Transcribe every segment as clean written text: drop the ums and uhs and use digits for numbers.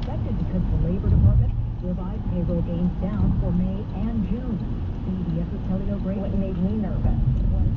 expected because the Labor Department revised payroll gains down for May and June. CBS's Kelly O'Grady. What made me nervous was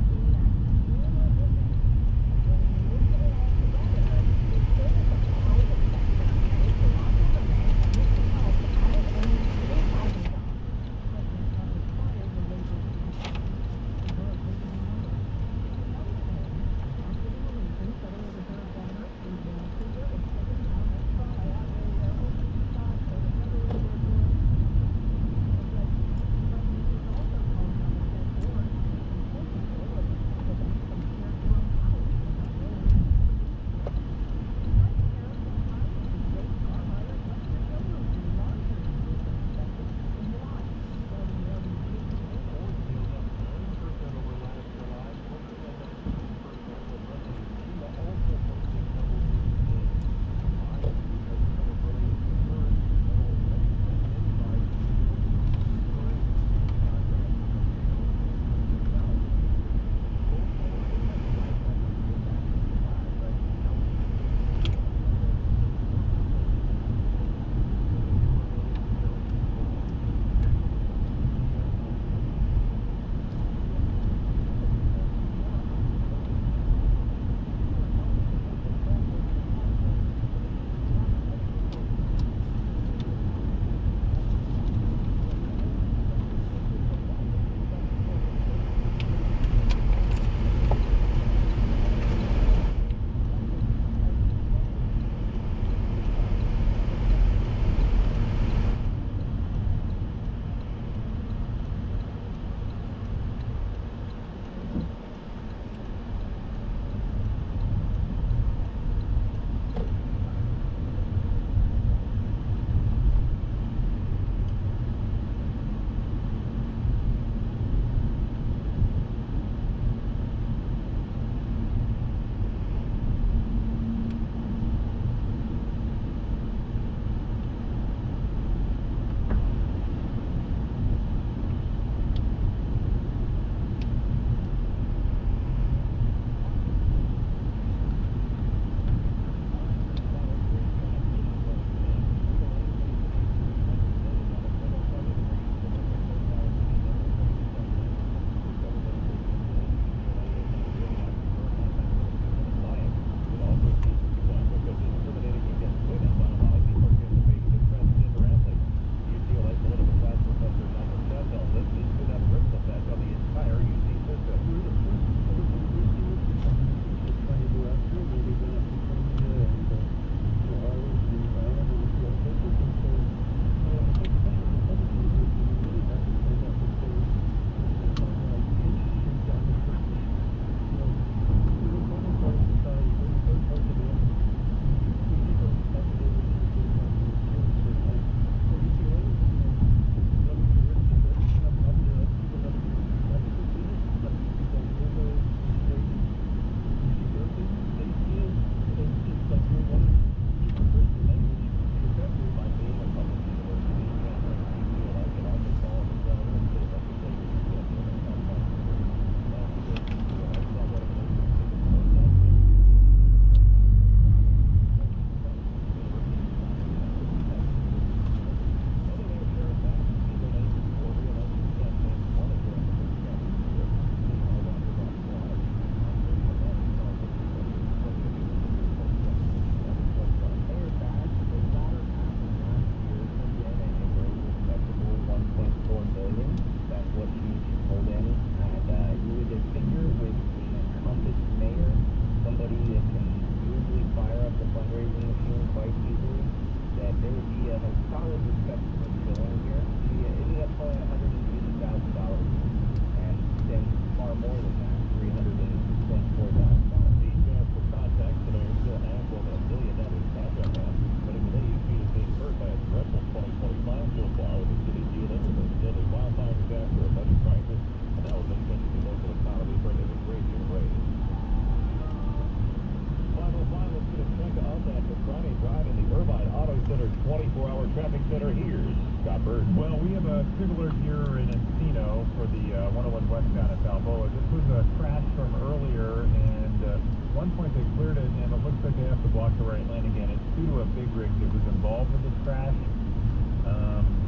Well, we have a civil alert here in Encino for the 101 westbound at Balboa. This was a crash from earlier, and at one point they cleared it, and it looks like they have to block the right lane again. It's due to a big rig that was involved in this crash.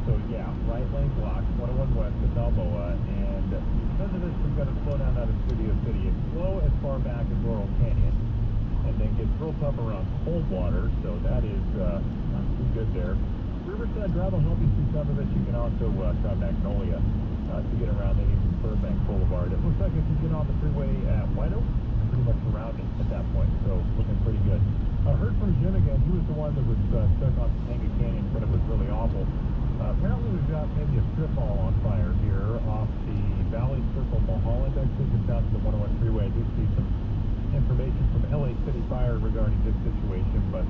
So yeah, right lane blocked, 101 west of Balboa, and because of this, we've got to slow down out of Studio City. It's slow as far back as Laurel Canyon, and then gets real tough around Coldwater, so that is not too good there. Riverside Drive will help you through some of it. You can also try Magnolia to get around any from Burbank Boulevard. It looks like if you get on the freeway at White Oak, you're pretty much surrounded at that point, so looking pretty good. I heard from Jim again. He was the one that was stuck on Topanga Canyon, said it was really awful. Apparently we've got maybe a strip mall on fire here off the Valley Circle Mulholland exit just down to the 101 freeway. I do see some information from LA City Fire regarding this situation, but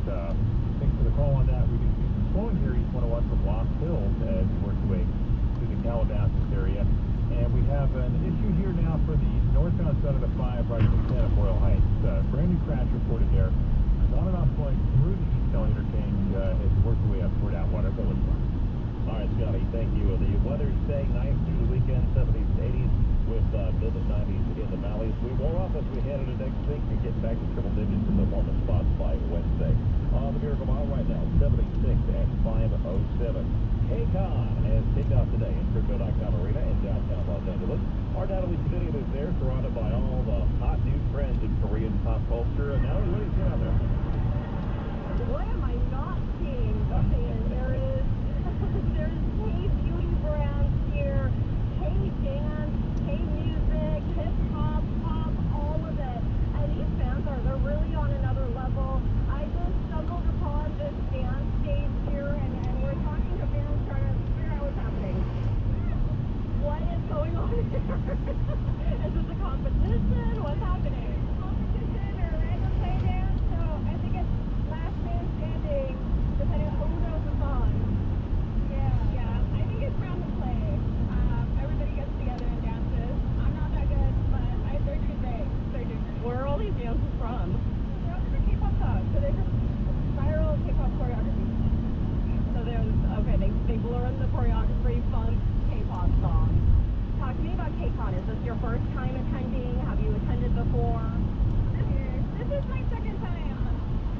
thanks for the call on that. We do see some slowing here East 101 from Lost Hills as we work our way to the Calabasas area. And we have an issue here now for the northbound side of the 5 right from Santa Royal Heights. Brand new crash reported there. On and off going through the East Valley Interchange as we work our way up toward Atwater Village. All right, Scotty, thank you. The weather's staying nice through the weekend, 70s and 80s with mid-90s in the valleys. We wore off as we head into next week and get back to triple digits in the warmest spots by Wednesday. On the Miracle Mile right now, 76 at 507. KCON has kicked off today in Crypto.com Arena in downtown Los Angeles. Our Natalie Sedinian is there, surrounded by all the hot new trends in Korean pop culture. And Natalie, what do you see out there? What am I not seeing? There's K-beauty brands here, K-dance, K-music, hip-hop, pop, all of it. And these bands they're really on another level. I just stumbled upon this dance stage here, and we're talking to bands trying to figure out what's happening. What is going on here? Is this a competition? What's happening? Competition or random play dance? So I think it's last man standing, depending on who knows the song. Yeah, I think it's round the play. Everybody gets together and dances. I'm not that good, but they're doing great. Where are all these dances from? They're all different K-pop songs, so they're just viral K-pop choreography. So they blur in the choreography, funk K-pop songs. Talk to me about KCON. Is this your first time attending? Have you attended before? This is my second time.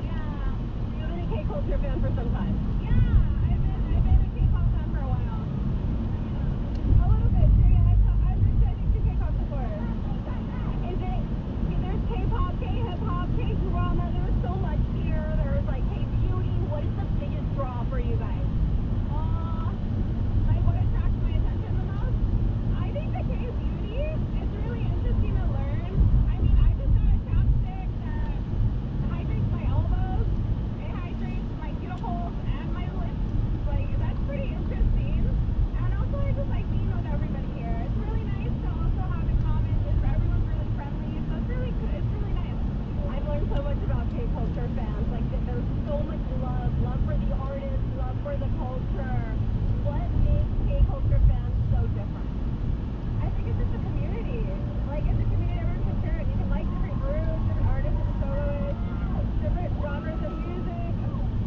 Yeah. You've been a K-culture fan for some time? Yeah, I've been a K-pop fan for a while. A little bit. I've been attending to K-pop before. There's K-pop, K-hip-hop, K-drama. There's so much here. There's like K-beauty. What is the biggest draw for you guys? Like what attracts my attention the most? I think the K-beauty is really interesting to learn. I mean, I just got a chapstick that hydrates my elbows. It hydrates my cuticles and my lips. Like, that's pretty interesting. And also, I just like being with everybody here. It's really nice to also have in common. Everyone's really friendly, so it's really good. It's really nice. I've learned so much about K-culture fans. Like, there's so much love for the artists, love for the culture. What makes K-culture fans so different? I think it's just a community. Like, it's a community everyone can share it. You can like different groups, different artists and soloists, different genres of music,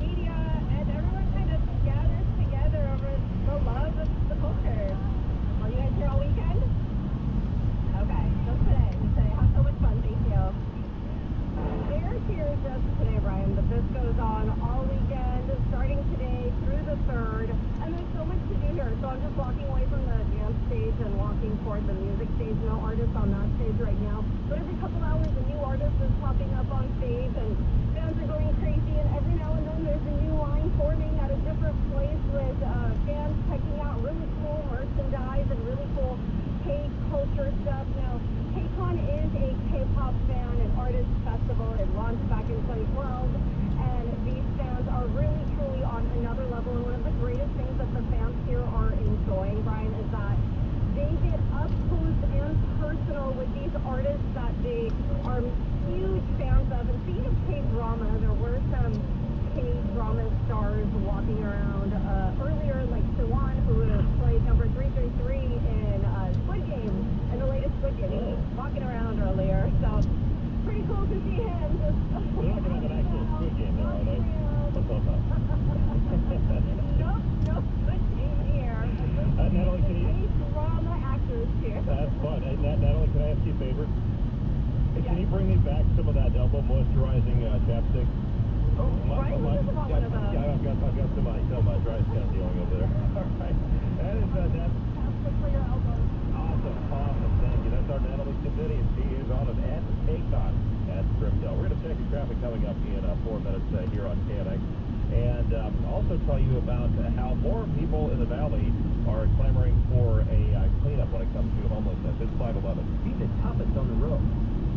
media, and everyone kind of gathers together over the love of the culture. Are you guys here all weekend? Okay, just today. Have so much fun. Thank you. They're here just today, Brian, but this goes on all weekend, starting today through the 3rd, and there's so much to do here. So I'm just walking away from the dance stage and walking toward the music stage. No artists on that stage right now, but every couple hours a new artist is popping up on stage, and fans are going crazy, and every now and then there's a new line forming at a different place with fans checking out really cool merchandise and really cool K-culture stuff. Now, KCON is a K-pop fan and artist festival. It launched back in 2012, and these fans are really, truly on another level. And one of the greatest things that the fans here are enjoying, Brian, is that they get up close and personal with these artists that they are huge fans of. And speaking of K-drama, there were some K-drama stars walking around earlier, like Siwan, who played number 333 in Squid Game, in the latest Squid Game. He was walking around earlier, so pretty cool to see him. Just We don't have an actual Squid Game there, are they? Nope, Squid Game here. Natalie, can you... K-drama actors here. That's fun. Hey, Natalie, can I ask you a favor? Can you bring me back some of that elbow moisturizing chapstick? Right? Who doesn't want one of those? Yeah, I've got some dry scale dealing over there. All right. That's Chapstick for your elbows. awesome. Thank you. That's our Natalie Cavini. She is on an at Take-On at Crypto. We're going to check your traffic coming up in 4 minutes here on KNX. And also tell you about how more people in the valley are clamoring for a cleanup when it comes to homelessness. It's 511. Be the toughest on the road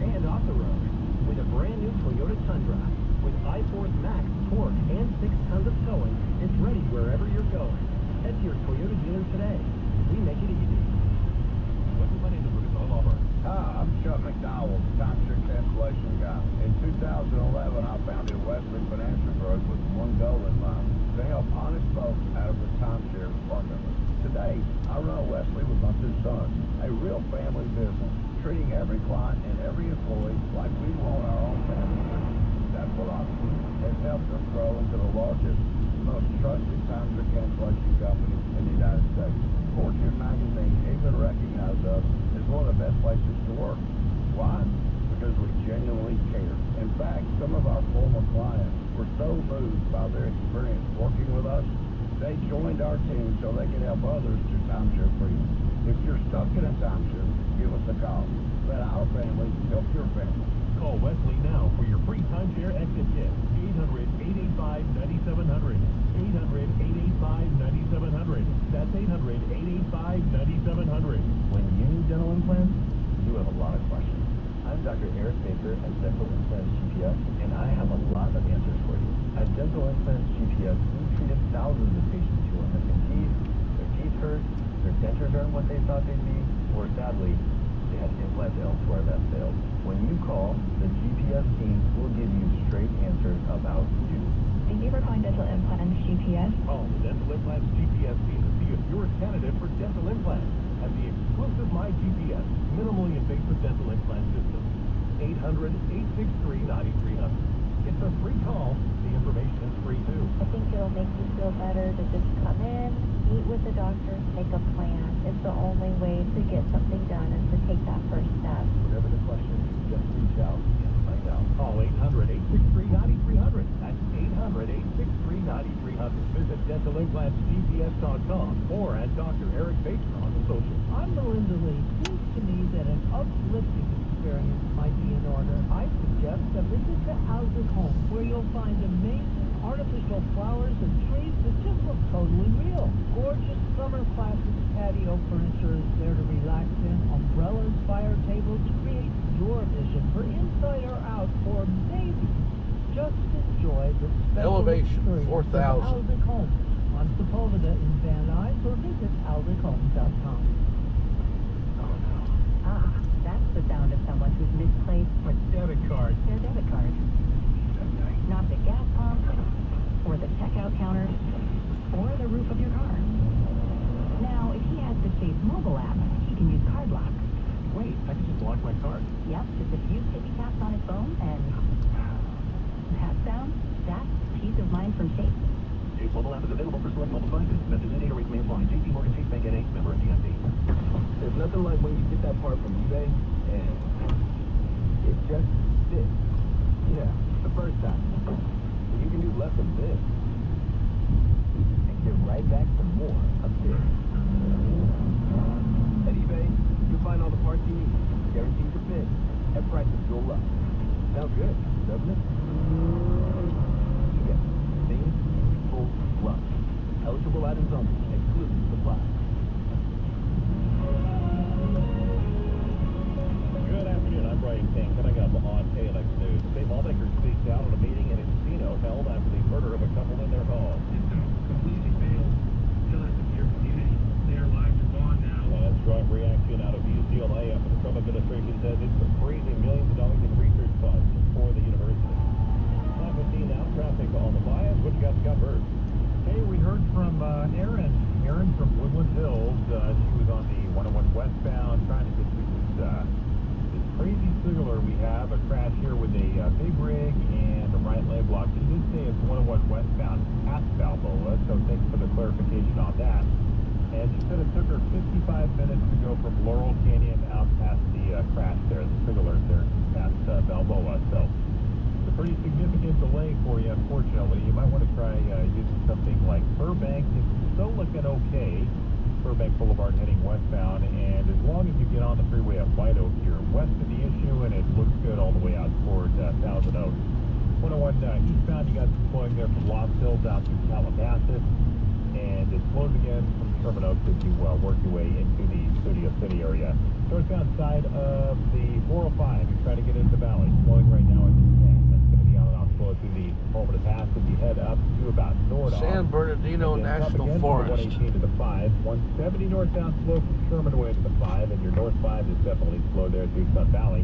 and off the road with a brand new Toyota Tundra. With I-Force Max, torque, and 6 tons of towing, it's ready wherever you're going. Head to your Toyota dealer today. We make it easy. What's the money number is all over? Hi, I'm Chuck McDowell, timeshare cancellation guy. In 2011, I founded Wesley Financial Group with one goal in mind, to help honest folks out of the timeshare market. Today, I run Wesley with my 2 sons, a real family business, treating every client and every employee like we want our own family. That philosophy has helped us grow into the largest, most trusted timeshare cancellation company in the United States. Fortune magazine even recognized us as one of the best places to work. Why? Because we genuinely care. In fact, some of our former clients were so moved by their experience working with us, they joined our team so they could help others to timeshare freedom. If you're stuck in a timeshare, give us a call. Let our family help your family. Call Wesley now for your free timeshare exit kit. 800-885-9700. 800-885-9700. That's 800-885-9700. When you need dental implants, you have a lot of questions. I'm Dr. Eric Baker at Dental Implants GPS, and I have a lot of answers for you. At Dental Implants GPS, we've treated thousands of patients who are missing teeth, their teeth hurt, their dentures aren't what they thought they'd be, or sadly, they had implants elsewhere that failed. When you call, the GPS team will give you straight answers about you. Thank you for calling Dental Implants GPS. Call the Dental Implants GPS team to see if you're a candidate for dental implants and the exclusive MyGPS minimally invasive dental implant system. 800-863-9300. It's a free call. The information is free too. I think it'll make you feel better to just come in, meet with the doctor, make a plan. It's the only way to get something done is to take that first step. Whatever the question, just reach out and find out. Call 800-863-9300. That's 800-863-9300. Visit dentalimplantsgps.com or at Dr. Eric Baker on the social. I'm Melinda Lee. Seems to me that an uplifting experience might be in order. I suggest a visit to Aldrich Home, where you'll find amazing artificial flowers and trees that just look totally real. Gorgeous summer classic patio furniture is there to relax in. Umbrellas, fire tables, create your vision for inside or out, or maybe just enjoy the special Elevation, experience 4,000. of Aldrich Home on Sepulveda in Van Nuys, or visit aldrichhome.com. Ah, that's the sound of someone who's misplaced My debit card. their debit card. Not the gas pump, or the checkout counter, or the roof of your car. Now, if he has the Chase mobile app, he can use card lock. Wait, I can just lock my card. Yep, just a few tippy taps on his phone, and that sound, that's peace of mind from Chase. Chase mobile app is available for select mobile devices. Message and data rates may apply. JP Morgan Chase Bank N.A. member of DMV. There's nothing like when you get that part from eBay and it just sits. Yeah, the first time. And you can do less of this and get right back to more of this. At eBay, you'll find all the parts you need, guaranteed to fit, at prices you'll love. Sounds good, doesn't it? eBay. Things people love. Eligible items only. Exclusive supply. Good afternoon. I'm Brian King. Coming up on KNX News. State lawmakers speak out at a meeting in Encino held after the murder of a couple in their home. Completely failed to listen to your community. Their lives are gone now. A strong reaction out of UCLA after the Trump administration says it's raising millions of dollars in research funds for the university. 5:15 now. Traffic on the bias. What you got, Scott Bird? Hey, we heard from Erin. Erin from Woodland Hills. She was on the 101 westbound trying to get to this crazy signaler we have. A crash here with a big rig and the right lane block. She did say it's 101 westbound past Balboa, so thanks for the clarification on that. And she said it took her 55 minutes to go from Laurel Canyon out past the crash there, the signaler there past Balboa. So it's a pretty significant delay for you unfortunately. You might want to try using something like Burbank. It's still looking okay. Burbank Boulevard heading westbound, and as long as you get on the freeway at White Oak, you're west of the issue, and it looks good all the way out toward Thousand Oaks. 101 eastbound, you got some flowing there from Lost Hills out to Calabasas, and it slows again from Sherman Oaks as you work your way into the Studio City area. Northbound side of the 405, you're trying to get into the valley, flowing right now into 10. That's going to be on and off slow through the Palmer Pass as you head up to about Nordoff. San Bernardino National Forest. 118 to the 5, 170 northbound slow from Sherman away to the 5, and your north 5 is definitely slow there through Sun Valley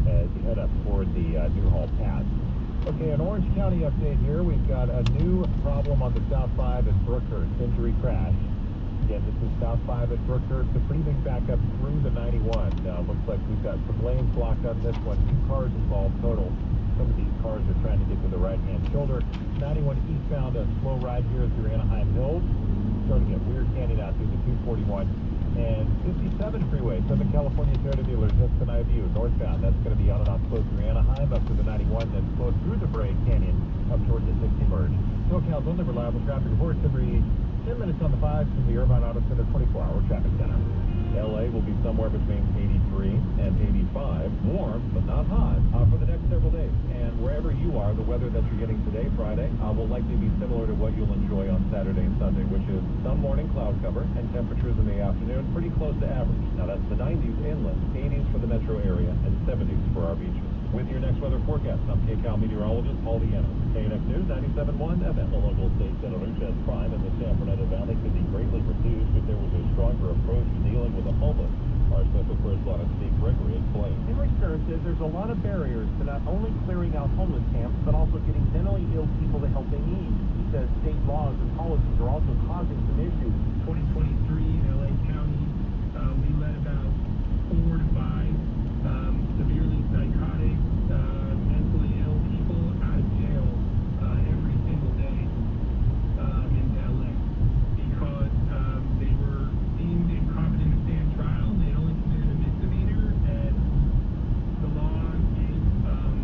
as you head up toward the Newhall Pass. Okay, an Orange County update here. We've got a new problem on the South 5 at Brookhurst, injury crash. Again, this is South 5 at Brookhurst, a pretty big backup through the 91. Looks like we've got some lanes blocked on this one, 2 cars involved total. Some of these cars are trying to get to the right-hand shoulder. 91 eastbound, a slow ride here through Anaheim Hills, starting at Weir Canyon out through the 241. And 57 freeway, Southern California Toyota dealers, that's an view northbound. That's going to be on and off slow through Anaheim up to the 91, then slow through the Bray Canyon up toward the 60 merge. SoCal's only reliable traffic reports every 10 minutes on the 5 from the Irvine Auto Center 24-hour traffic center. LA will be somewhere between 83 and 85, warm but not hot for the next several days. And wherever you are, the weather that you're getting today, Friday, will likely be similar to what you'll enjoy on Saturday and Sunday, which is some morning cloud cover and temperatures in the afternoon pretty close to average. Now that's the 90s inland, 80s for the metro area, and 70s for our beaches. With your next weather forecast, I'm KCAL meteorologist Paul Deanna. KNX News 97.1 FM. The local state senator says crime in the San Fernando Valley could be greatly reduced if there was a stronger approach to dealing with the homeless. Our special correspondent Steve Gregory explains. Henry Stern says there's a lot of barriers to not only clearing out homeless camps, but also getting mentally ill people the help they need. He says state laws and policies are also causing some issues. 2023 in LA County, we let about 4 to 5 severely psychotic, mentally ill people out of jail every single day in LA because they were deemed incompetent to stand trial. They only committed a misdemeanor, and the law gave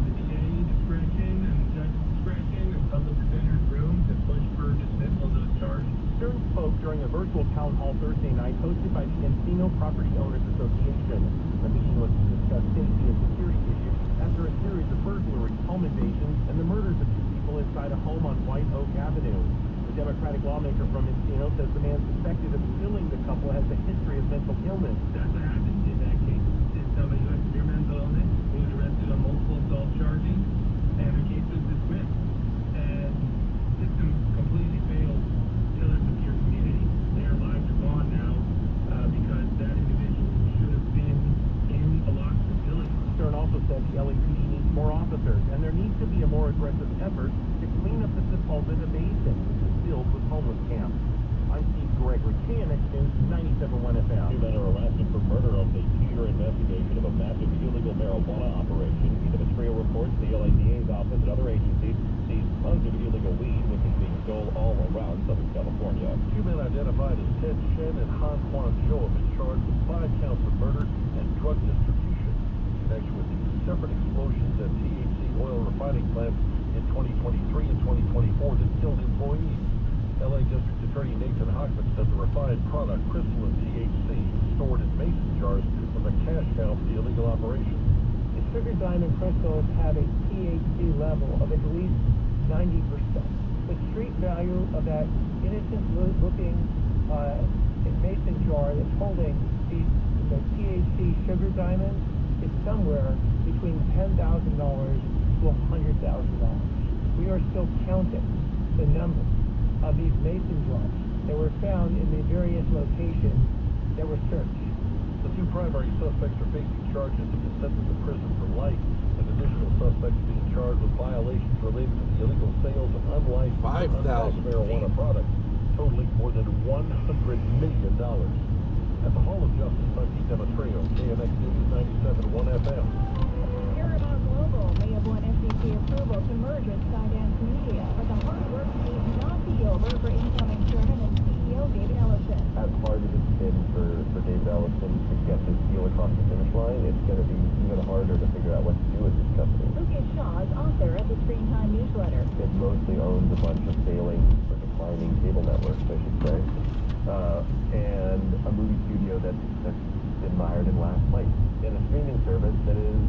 the DA discretion and the judge's discretion and public defender's room to push for dismissal of those charges. Stern spoke during a virtual town hall Thursday night hosted by the Encino Property Owners Association. The meeting was to discuss safety and security issues after a series of burglaries, home invasions, and the murders of 2 people inside a home on White Oak Avenue. The Democratic lawmaker from Encino says the man suspected of killing the couple has a history of mental illness. That's what happened in that case. Is somebody who had severe mental illness, who was arrested on multiple assault charges, and the case was dismissed. And system completely failed pillars of your community. Their lives are gone now because that individual should have been in a locked facility. Stern also said the LAPD needs more officers, and there needs to be a more aggressive effort to clean up the Sepulveda Basin, which is filled with homeless camps. I'm Steve Gregory, KNX News 97.1 FM. 2 men are arrested for murder of the Peter investigation of a massive illegal marijuana operation. The trio reports the LA DA's office and other agencies seized tons of illegal weed, which is being sold all around Southern California. 2 men identified as Ted Shen and Han Quan Zhou have been charged with 5 counts of murder and drug distribution in connection with the separate explosions at THC oil refining plants in 2023 and 2024 that killed employees. LA District Attorney Nathan Hochman said the refined product, crystalline THC, stored in mason jars, was a cash cow for the illegal operation. The sugar diamond crystals have a THC level of at least 90%. The street value of that innocent-looking mason jar that's holding the THC sugar diamonds is somewhere between $10,000 to $100,000. We are still counting the number of these mason jars that were found in the various locations that were searched. The 2 primary suspects are facing charges and been sentenced to prison for life, and additional suspects being charged with violations related to the illegal sales of unlicensed and untaxed marijuana products, totaling more than $100 million. At the Hall of Justice, I'm Pete Demetrio, KNX News 97.1 FM. Paramount Global may have won SEC approval to merge with Skydance Media, but the hard work may not be over for incoming chairman and CEO David Ellison. As hard as it's been for David Ellison to get this deal across the finish line, it's going to be even harder to figure out what to do with this company. Lucas Shaw is author of the Screen Time newsletter. It mostly owns a bunch of failing or declining cable networks, I should say, and a movie studio that's been mired in last place, and a streaming service that is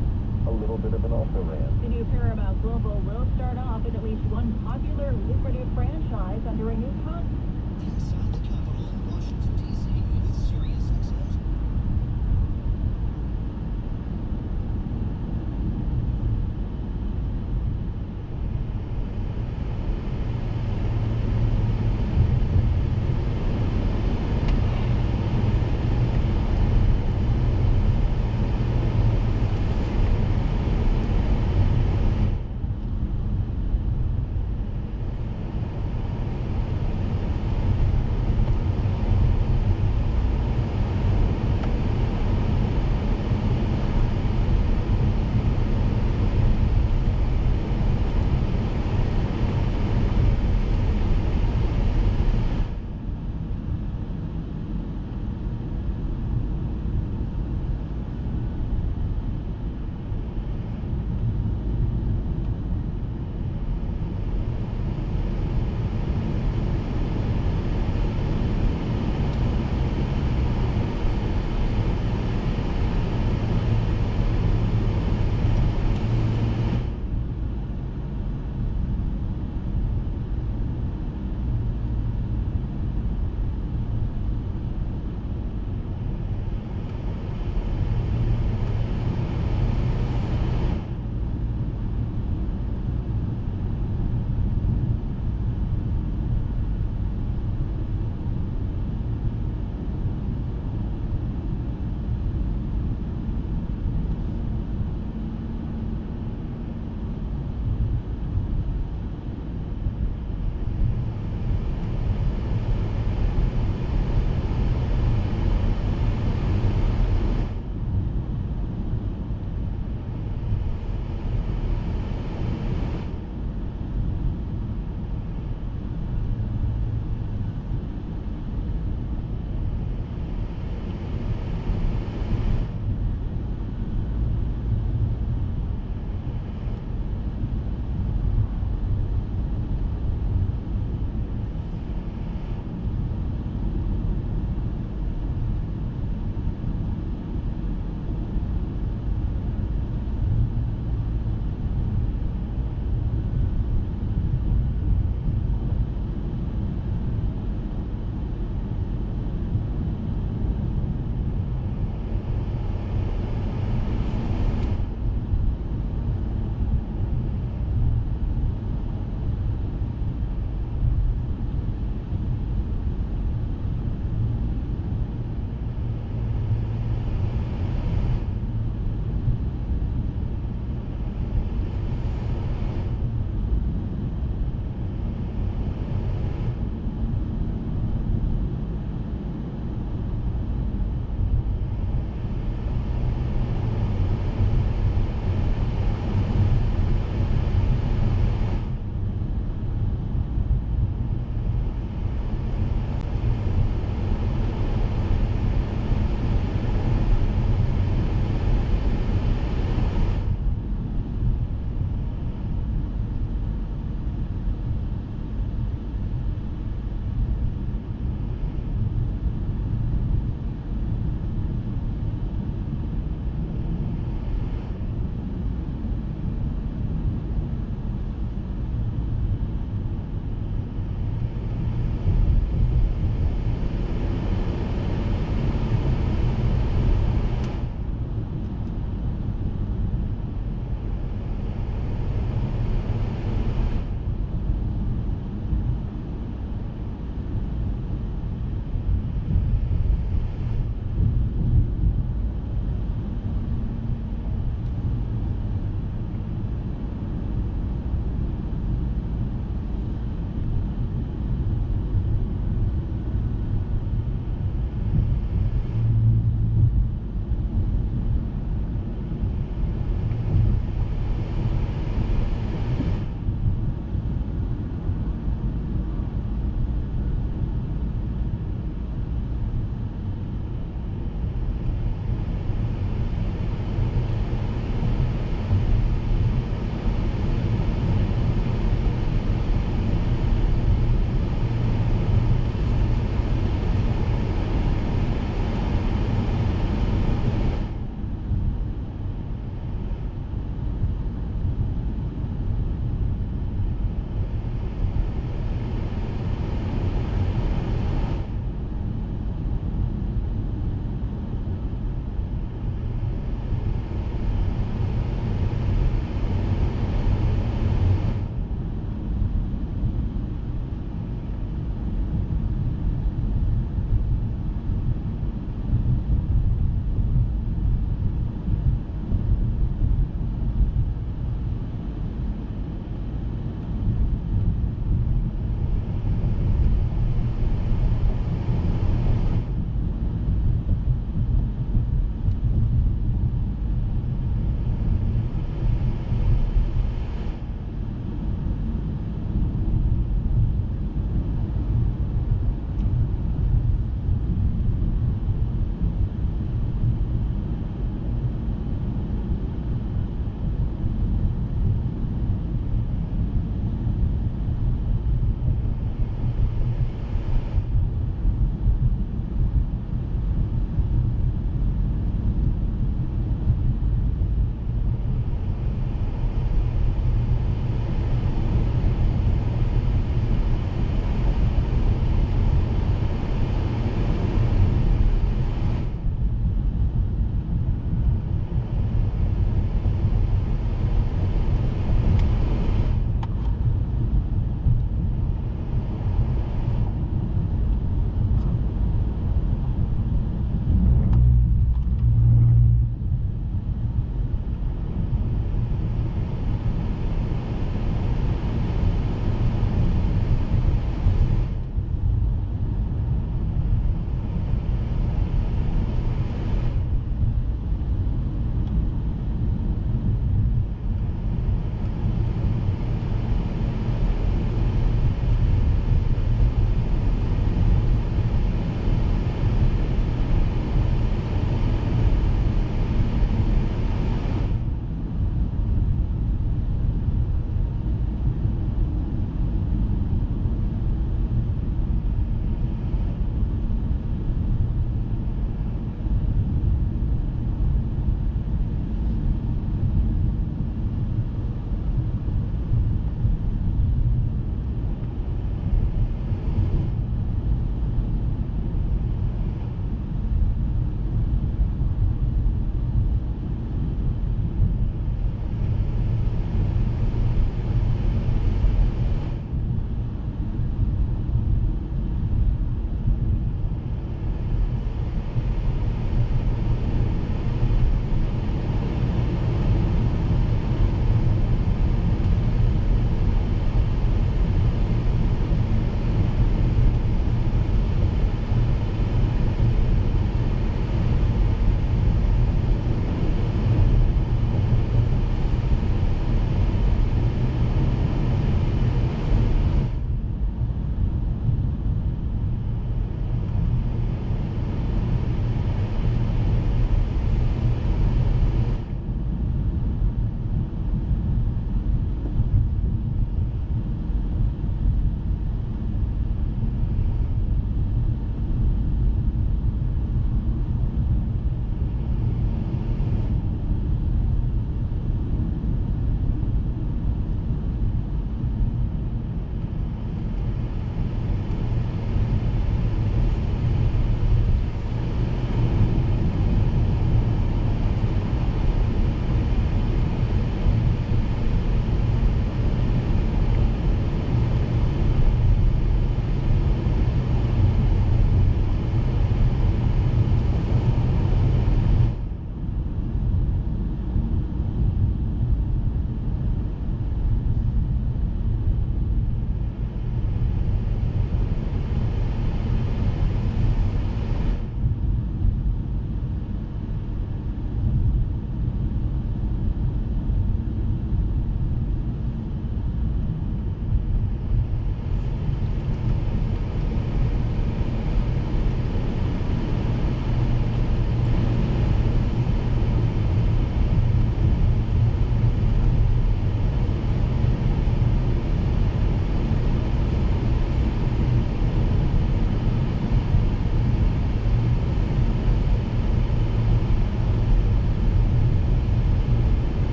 a little bit of an also-ran. The new Paramount Global will start off with at least one popular, lucrative franchise under a new contract. Inside the Capitol in Washington, D.C. with Sirius XM.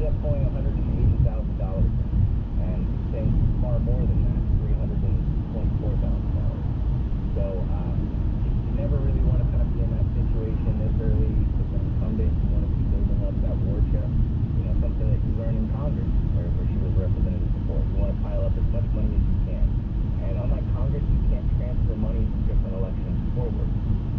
up pulling $180,000 and saying far more than that, $324,000. So you never really want to kind of be in that situation this early as an incumbent. You want to be building up that war chest. You know, something that you learn in Congress, where she was representative before. You want to pile up as much money as you can. And unlike Congress, you can't transfer money from different elections forward.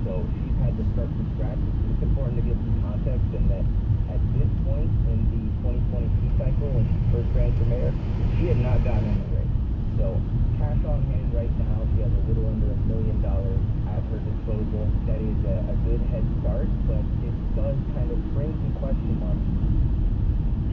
So she's had to start from scratch. It's important to give some context in that at this point in the 2022 cycle, when she first ran for mayor, she had not gotten in the race. So cash on hand right now, she has a little under $1 million at her disposal. That is a good head start, but it does kind of bring some question marks.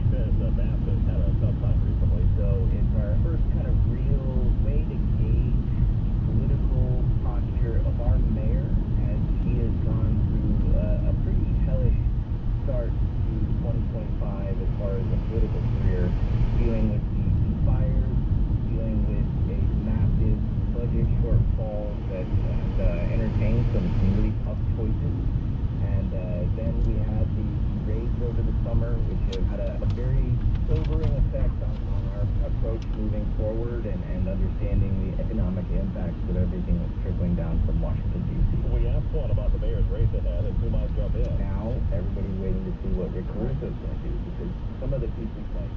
She says Mass has had a tough time recently. So it's our first kind of real way to gauge the political posture of our mayor as he has gone through a pretty hellish start to 2025 as far as a political career, dealing with the fires, dealing with a massive budget shortfall that entertained some really tough choices. And then we had the raids over the summer, which have had a very sobering effect on our approach moving forward and understanding the economic impacts of everything that's trickling down from Washington, D.C. We asked one about the mayor's race ahead and who might jump in. Now, everybody's waiting to see what Rick Caruso is going to do, because some of the pieces like